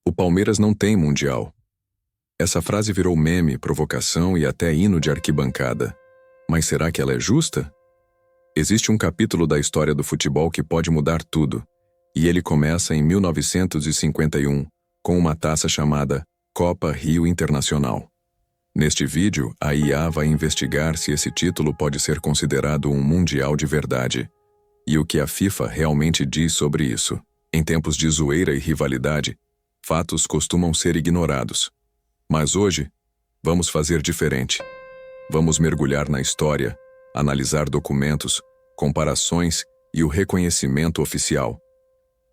O Palmeiras não tem mundial. Essa frase virou meme, provocação e até hino de arquibancada. Mas será que ela é justa? Existe um capítulo da história do futebol que pode mudar tudo, e ele começa em 1951, com uma taça chamada Copa Rio Internacional. Neste vídeo, a IA vai investigar se esse título pode ser considerado um mundial de verdade, e o que a FIFA realmente diz sobre isso. Em tempos de zoeira e rivalidade, fatos costumam ser ignorados. Mas hoje, vamos fazer diferente. Vamos mergulhar na história, analisar documentos, comparações e o reconhecimento oficial.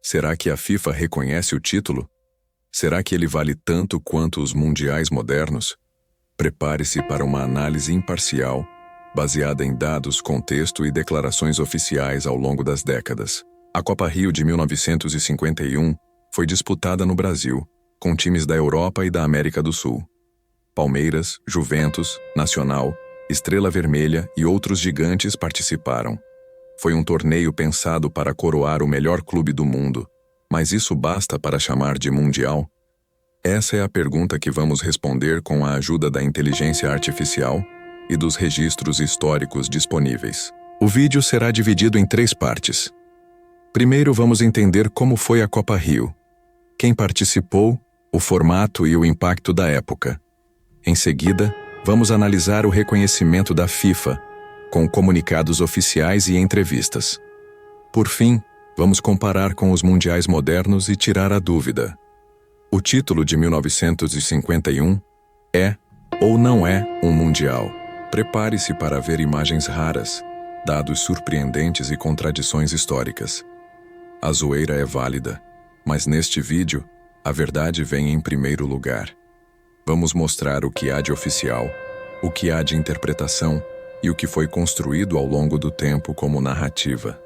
Será que a FIFA reconhece o título? Será que ele vale tanto quanto os mundiais modernos? Prepare-se para uma análise imparcial, baseada em dados, contexto e declarações oficiais ao longo das décadas. A Copa Rio de 1951 foi disputada no Brasil, com times da Europa e da América do Sul. Palmeiras, Juventus, Nacional, Estrela Vermelha e outros gigantes participaram. Foi um torneio pensado para coroar o melhor clube do mundo, mas isso basta para chamar de mundial? Essa é a pergunta que vamos responder com a ajuda da inteligência artificial e dos registros históricos disponíveis. O vídeo será dividido em 3 partes. Primeiro, vamos entender como foi a Copa Rio, quem participou, o formato e o impacto da época. Em seguida, vamos analisar o reconhecimento da FIFA, com comunicados oficiais e entrevistas. Por fim, vamos comparar com os mundiais modernos e tirar a dúvida: o título de 1951 é ou não é um mundial? Prepare-se para ver imagens raras, dados surpreendentes e contradições históricas. A zoeira é válida, mas neste vídeo, a verdade vem em primeiro lugar. Vamos mostrar o que há de oficial, o que há de interpretação e o que foi construído ao longo do tempo como narrativa.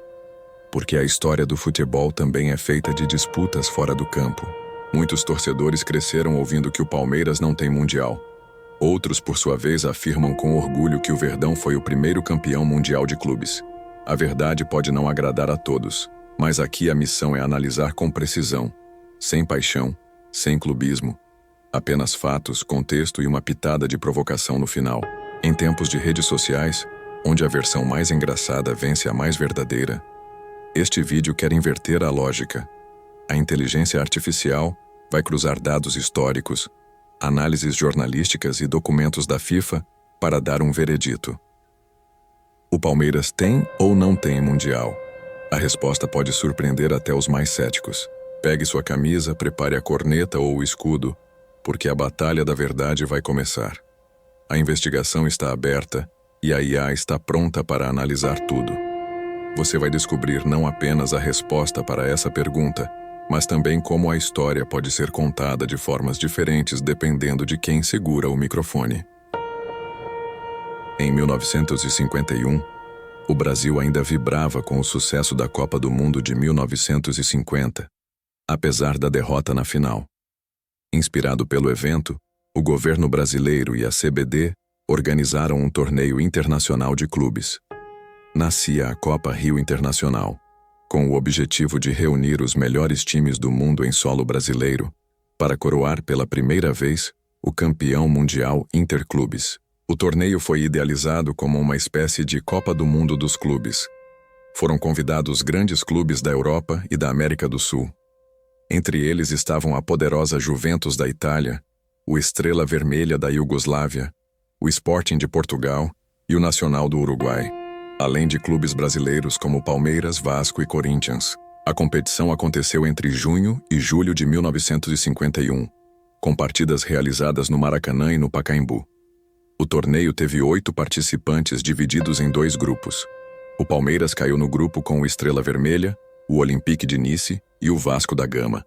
Porque a história do futebol também é feita de disputas fora do campo. Muitos torcedores cresceram ouvindo que o Palmeiras não tem mundial. Outros, por sua vez, afirmam com orgulho que o Verdão foi o primeiro campeão mundial de clubes. A verdade pode não agradar a todos, mas aqui a missão é analisar com precisão, sem paixão, sem clubismo. Apenas fatos, contexto e uma pitada de provocação no final. Em tempos de redes sociais, onde a versão mais engraçada vence a mais verdadeira, este vídeo quer inverter a lógica. A inteligência artificial vai cruzar dados históricos, análises jornalísticas e documentos da FIFA para dar um veredito. O Palmeiras tem ou não tem mundial? A resposta pode surpreender até os mais céticos. Pegue sua camisa, prepare a corneta ou o escudo, porque a batalha da verdade vai começar. A investigação está aberta e a IA está pronta para analisar tudo. Você vai descobrir não apenas a resposta para essa pergunta, mas também como a história pode ser contada de formas diferentes dependendo de quem segura o microfone. Em 1951, o Brasil ainda vibrava com o sucesso da Copa do Mundo de 1950, apesar da derrota na final. Inspirado pelo evento, o governo brasileiro e a CBD organizaram um torneio internacional de clubes. Nascia a Copa Rio Internacional, com o objetivo de reunir os melhores times do mundo em solo brasileiro, para coroar pela primeira vez o campeão mundial Interclubes. O torneio foi idealizado como uma espécie de Copa do Mundo dos clubes. Foram convidados grandes clubes da Europa e da América do Sul. Entre eles estavam a poderosa Juventus da Itália, o Estrela Vermelha da Iugoslávia, o Sporting de Portugal e o Nacional do Uruguai, além de clubes brasileiros como Palmeiras, Vasco e Corinthians. A competição aconteceu entre junho e julho de 1951, com partidas realizadas no Maracanã e no Pacaembu. O torneio teve 8 participantes divididos em 2 grupos. O Palmeiras caiu no grupo com o Estrela Vermelha, o Olympique de Nice e o Vasco da Gama.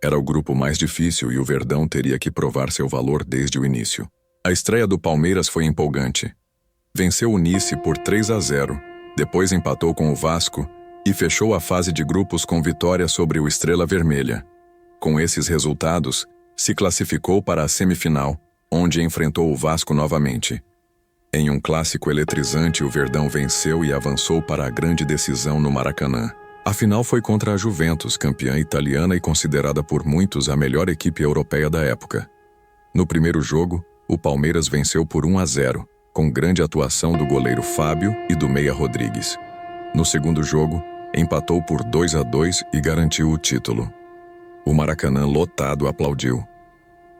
Era o grupo mais difícil e o Verdão teria que provar seu valor desde o início. A estreia do Palmeiras foi empolgante. Venceu o Nice por 3-0, depois empatou com o Vasco e fechou a fase de grupos com vitória sobre o Estrela Vermelha. Com esses resultados, se classificou para a semifinal, onde enfrentou o Vasco novamente. Em um clássico eletrizante, o Verdão venceu e avançou para a grande decisão no Maracanã. A final foi contra a Juventus, campeã italiana e considerada por muitos a melhor equipe europeia da época. No primeiro jogo, o Palmeiras venceu por 1-0, com grande atuação do goleiro Fábio e do meia Rodrigues. No segundo jogo, empatou por 2-2 e garantiu o título. O Maracanã lotado aplaudiu.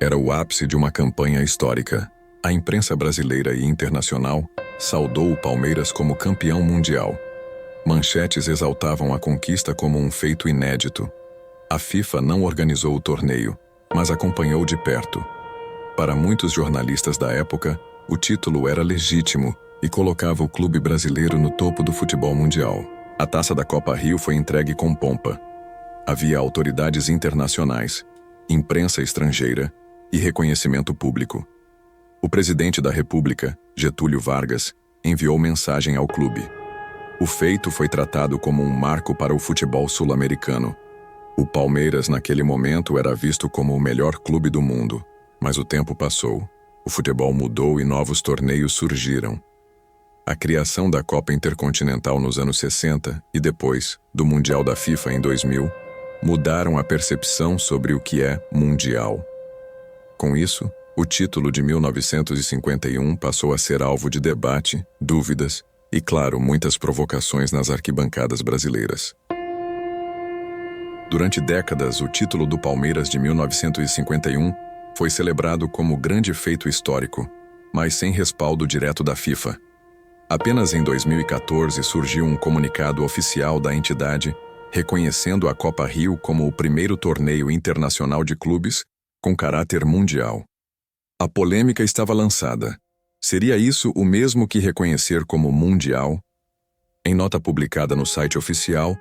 Era o ápice de uma campanha histórica. A imprensa brasileira e internacional saudou o Palmeiras como campeão mundial. Manchetes exaltavam a conquista como um feito inédito. A FIFA não organizou o torneio, mas acompanhou de perto. Para muitos jornalistas da época, o título era legítimo e colocava o clube brasileiro no topo do futebol mundial. A taça da Copa Rio foi entregue com pompa. Havia autoridades internacionais, imprensa estrangeira e reconhecimento público. O presidente da República, Getúlio Vargas, enviou mensagem ao clube. O feito foi tratado como um marco para o futebol sul-americano. O Palmeiras, naquele momento, era visto como o melhor clube do mundo. Mas o tempo passou, o futebol mudou e novos torneios surgiram. A criação da Copa Intercontinental nos anos 60 e depois do Mundial da FIFA em 2000 mudaram a percepção sobre o que é mundial. Com isso, o título de 1951 passou a ser alvo de debate, dúvidas e, claro, muitas provocações nas arquibancadas brasileiras. Durante décadas, o título do Palmeiras de 1951 foi celebrado como grande feito histórico, mas sem respaldo direto da FIFA. Apenas em 2014 surgiu um comunicado oficial da entidade reconhecendo a Copa Rio como o primeiro torneio internacional de clubes com caráter mundial. A polêmica estava lançada. Seria isso o mesmo que reconhecer como mundial? Em nota publicada no site oficial,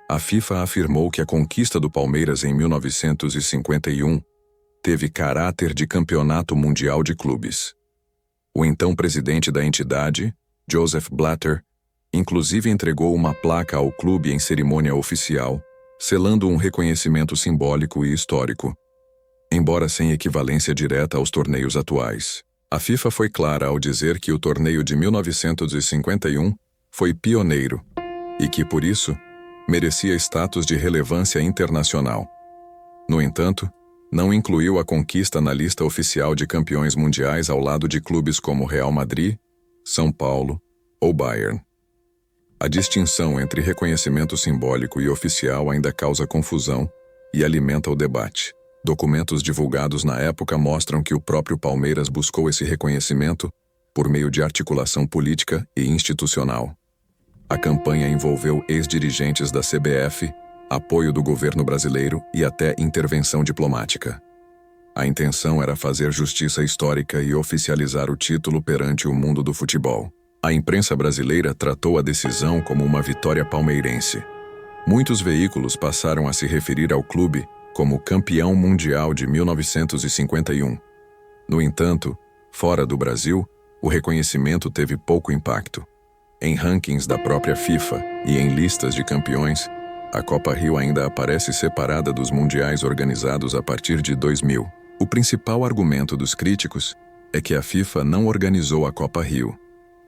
a FIFA afirmou que a conquista do Palmeiras em 1951 teve caráter de campeonato mundial de clubes. O então presidente da entidade, Joseph Blatter, inclusive entregou uma placa ao clube em cerimônia oficial, selando um reconhecimento simbólico e histórico, embora sem equivalência direta aos torneios atuais. A FIFA foi clara ao dizer que o torneio de 1951 foi pioneiro e que, por isso, merecia status de relevância internacional. No entanto, não incluiu a conquista na lista oficial de campeões mundiais ao lado de clubes como Real Madrid, São Paulo ou Bayern. A distinção entre reconhecimento simbólico e oficial ainda causa confusão e alimenta o debate. Documentos divulgados na época mostram que o próprio Palmeiras buscou esse reconhecimento por meio de articulação política e institucional. A campanha envolveu ex-dirigentes da CBF, apoio do governo brasileiro e até intervenção diplomática. A intenção era fazer justiça histórica e oficializar o título perante o mundo do futebol. A imprensa brasileira tratou a decisão como uma vitória palmeirense. Muitos veículos passaram a se referir ao clube como campeão mundial de 1951. No entanto, fora do Brasil, o reconhecimento teve pouco impacto. Em rankings da própria FIFA e em listas de campeões, a Copa Rio ainda aparece separada dos mundiais organizados a partir de 2000. O principal argumento dos críticos é que a FIFA não organizou a Copa Rio,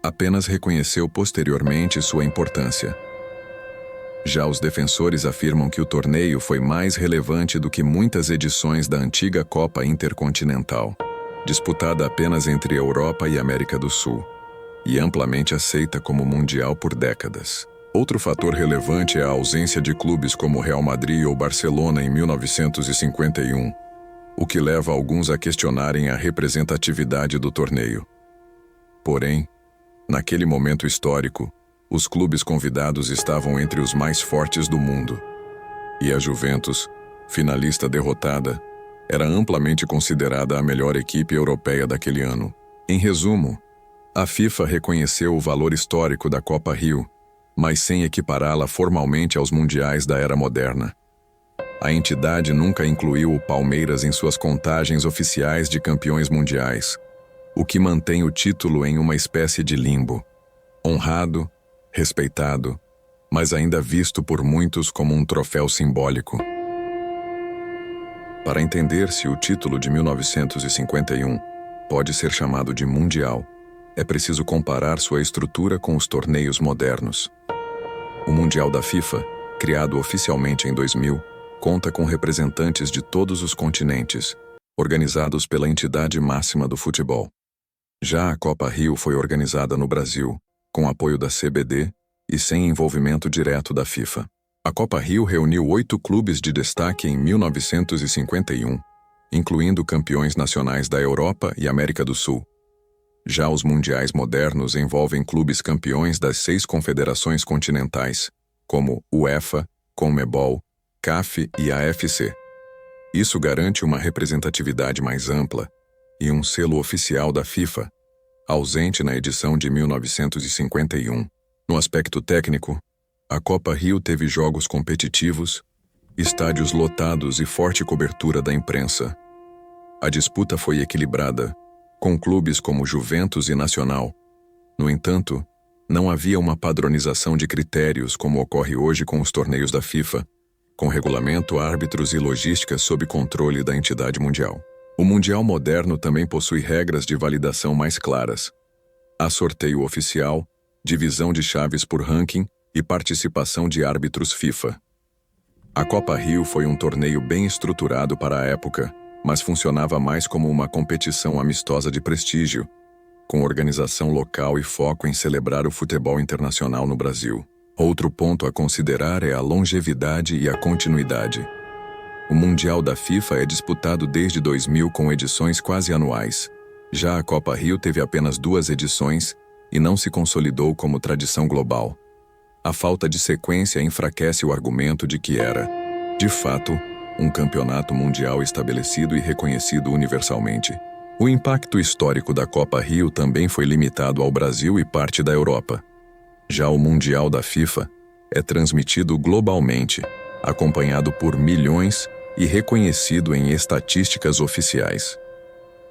apenas reconheceu posteriormente sua importância. Já os defensores afirmam que o torneio foi mais relevante do que muitas edições da antiga Copa Intercontinental, disputada apenas entre Europa e América do Sul, e amplamente aceita como mundial por décadas. Outro fator relevante é a ausência de clubes como Real Madrid ou Barcelona em 1951, o que leva alguns a questionarem a representatividade do torneio. Porém, naquele momento histórico, os clubes convidados estavam entre os mais fortes do mundo. E a Juventus, finalista derrotada, era amplamente considerada a melhor equipe europeia daquele ano. Em resumo, a FIFA reconheceu o valor histórico da Copa Rio, mas sem equipará-la formalmente aos mundiais da era moderna. A entidade nunca incluiu o Palmeiras em suas contagens oficiais de campeões mundiais, o que mantém o título em uma espécie de limbo. Honrado, respeitado, mas ainda visto por muitos como um troféu simbólico. Para entender se o título de 1951 pode ser chamado de mundial, é preciso comparar sua estrutura com os torneios modernos. O Mundial da FIFA criado oficialmente em 2000, conta com representantes de todos os continentes, organizados pela entidade máxima do futebol. Já a Copa Rio foi organizada no Brasil, com apoio da CBD e sem envolvimento direto da FIFA. A Copa Rio reuniu 8 clubes de destaque em 1951, incluindo campeões nacionais da Europa e América do Sul. Já os mundiais modernos envolvem clubes campeões das 6 confederações continentais, como UEFA, CONMEBOL, CAF e AFC. Isso garante uma representatividade mais ampla e um selo oficial da FIFA, ausente na edição de 1951. No aspecto técnico, a Copa Rio teve jogos competitivos, estádios lotados e forte cobertura da imprensa. A disputa foi equilibrada, com clubes como Juventus e Nacional. No entanto, não havia uma padronização de critérios como ocorre hoje com os torneios da FIFA, com regulamento, árbitros e logística sob controle da entidade mundial. O Mundial moderno também possui regras de validação mais claras. Há sorteio oficial, divisão de chaves por ranking e participação de árbitros FIFA. A Copa Rio foi um torneio bem estruturado para a época, mas funcionava mais como uma competição amistosa de prestígio, com organização local e foco em celebrar o futebol internacional no Brasil. Outro ponto a considerar é a longevidade e a continuidade. O Mundial da FIFA é disputado desde 2000 com edições quase anuais. Já a Copa Rio teve apenas 2 edições e não se consolidou como tradição global. A falta de sequência enfraquece o argumento de que era, de fato, um campeonato mundial estabelecido e reconhecido universalmente. O impacto histórico da Copa Rio também foi limitado ao Brasil e parte da Europa. Já o Mundial da FIFA é transmitido globalmente, acompanhado por milhões e reconhecido em estatísticas oficiais.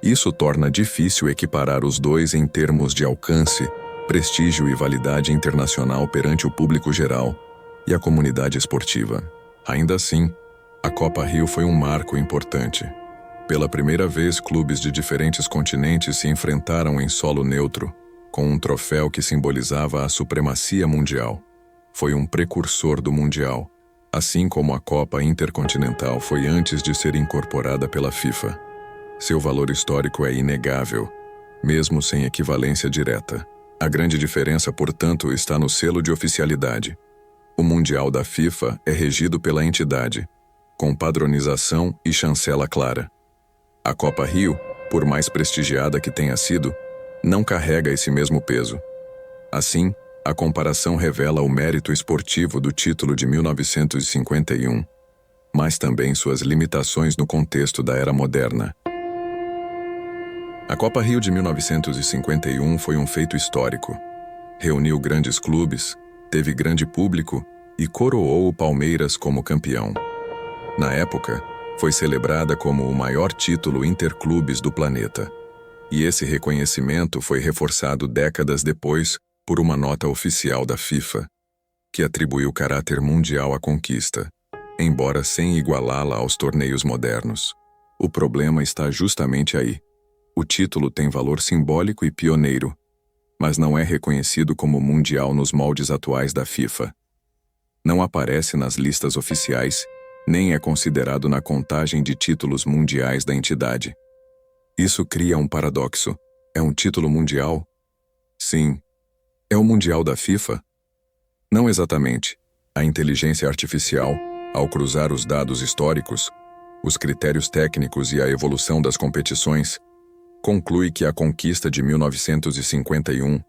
Isso torna difícil equiparar os dois em termos de alcance, prestígio e validade internacional perante o público geral e a comunidade esportiva. Ainda assim, a Copa Rio foi um marco importante. Pela primeira vez, clubes de diferentes continentes se enfrentaram em solo neutro, com um troféu que simbolizava a supremacia mundial. Foi um precursor do Mundial, assim como a Copa Intercontinental foi antes de ser incorporada pela FIFA. Seu valor histórico é inegável, mesmo sem equivalência direta. A grande diferença, portanto, está no selo de oficialidade. O Mundial da FIFA é regido pela entidade, com padronização e chancela clara. A Copa Rio, por mais prestigiada que tenha sido, não carrega esse mesmo peso. Assim, a comparação revela o mérito esportivo do título de 1951, mas também suas limitações no contexto da era moderna. A Copa Rio de 1951 foi um feito histórico. Reuniu grandes clubes, teve grande público e coroou o Palmeiras como campeão. Na época, foi celebrada como o maior título interclubes do planeta. E esse reconhecimento foi reforçado décadas depois por uma nota oficial da FIFA, que atribuiu caráter mundial à conquista, embora sem igualá-la aos torneios modernos. O problema está justamente aí. O título tem valor simbólico e pioneiro, mas não é reconhecido como mundial nos moldes atuais da FIFA. Não aparece nas listas oficiais, nem é considerado na contagem de títulos mundiais da entidade. Isso cria um paradoxo. É um título mundial? Sim. É o Mundial da FIFA? Não exatamente. A inteligência artificial, ao cruzar os dados históricos, os critérios técnicos e a evolução das competições, conclui que a conquista de 1951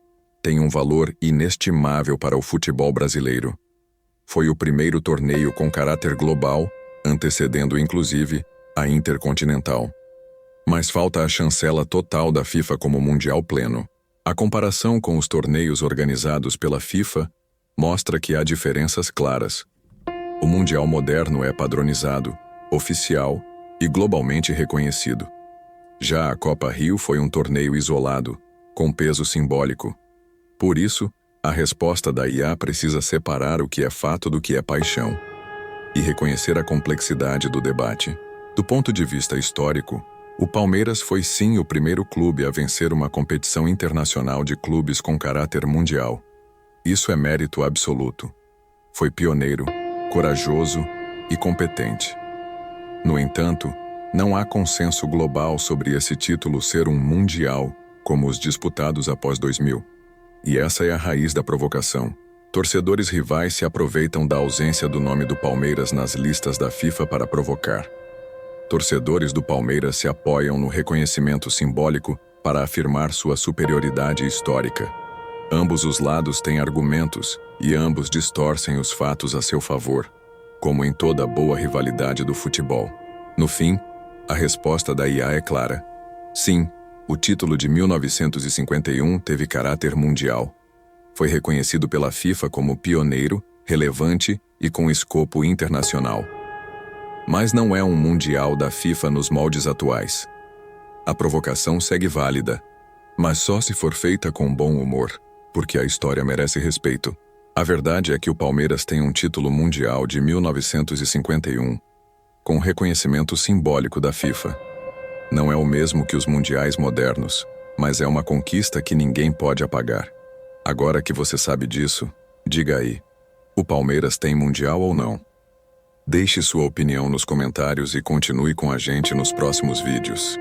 tem um valor inestimável para o futebol brasileiro. Foi o primeiro torneio com caráter global, antecedendo inclusive a Intercontinental. Mas falta a chancela total da FIFA como mundial pleno. A comparação com os torneios organizados pela FIFA mostra que há diferenças claras. O mundial moderno é padronizado, oficial e globalmente reconhecido. Já a Copa Rio foi um torneio isolado, com peso simbólico. Por isso, a resposta da IA precisa separar o que é fato do que é paixão e reconhecer a complexidade do debate. Do ponto de vista histórico, o Palmeiras foi sim o primeiro clube a vencer uma competição internacional de clubes com caráter mundial. Isso é mérito absoluto. Foi pioneiro, corajoso e competente. No entanto, não há consenso global sobre esse título ser um mundial, como os disputados após 2000. E essa é a raiz da provocação. Torcedores rivais se aproveitam da ausência do nome do Palmeiras nas listas da FIFA para provocar. Torcedores do Palmeiras se apoiam no reconhecimento simbólico para afirmar sua superioridade histórica. Ambos os lados têm argumentos e ambos distorcem os fatos a seu favor, como em toda boa rivalidade do futebol. No fim, a resposta da IA é clara. Sim, o título de 1951 teve caráter mundial. Foi reconhecido pela FIFA como pioneiro, relevante e com escopo internacional. Mas não é um mundial da FIFA nos moldes atuais. A provocação segue válida, mas só se for feita com bom humor, porque a história merece respeito. A verdade é que o Palmeiras tem um título mundial de 1951, com reconhecimento simbólico da FIFA. Não é o mesmo que os mundiais modernos, mas é uma conquista que ninguém pode apagar. Agora que você sabe disso, diga aí, o Palmeiras tem mundial ou não? Deixe sua opinião nos comentários e continue com a gente nos próximos vídeos.